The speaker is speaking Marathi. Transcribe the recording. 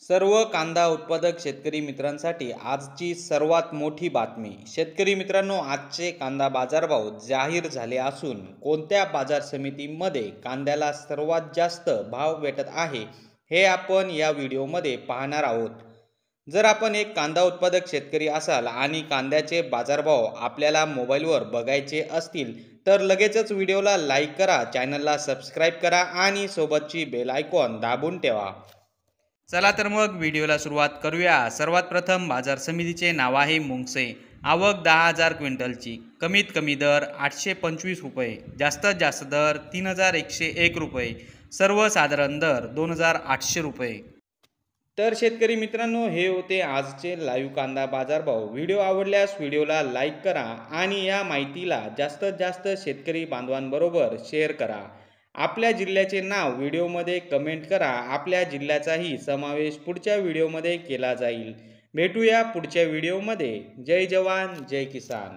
सर्व कांदा उत्पादक शेतकरी मित्रांसाठी आजची सर्वात मोठी बातमी। शेतकरी मित्रांनो, आजचे कांदा बाजारभाव जाहीर झाले असून कोणत्या बाजार समितीमध्ये कांद्याला सर्वात जास्त भाव भेटत आहे हे आपण या व्हिडिओमध्ये पाहणार आहोत। जर आपण एक कांदा उत्पादक शेतकरी असाल आणि कांद्याचे बाजारभाव आपल्याला मोबाईलवर बघायचे असतील तर लगेचच व्हिडिओला लाईक करा, चॅनलला सबस्क्राईब करा आणि सोबतची बेल आयकॉन दाबून ठेवा। चला तर मग व्हिडिओला सुरुवात करूया। सर्वात प्रथम बाजार समितीचे नाव आहे मुंगसे। आवक 10,000 क्विंटलची। कमीत कमी दर 825 रुपये, जास्तीत जास्त दर 3,101 रुपये, सर्वसाधारण दर 2,800 रुपये। तर शेतकरी मित्रांनो, हे होते आजचे लाईव्ह कांदा बाजारभाव। व्हिडिओ आवडल्यास व्हिडिओला लाईक करा आणि या माहितीला जास्तीत जास्त शेतकरी बांधवांबरोबर शेअर करा। आपल्या जिल्ह्याचे नाव व्हिडिओमध्ये कमेंट करा, आपल्या जिल्ह्याचाही समावेश पुढच्या व्हिडिओमध्ये केला जाईल। भेटूया पुढच्या व्हिडिओमध्ये। जय जवान जय किसान।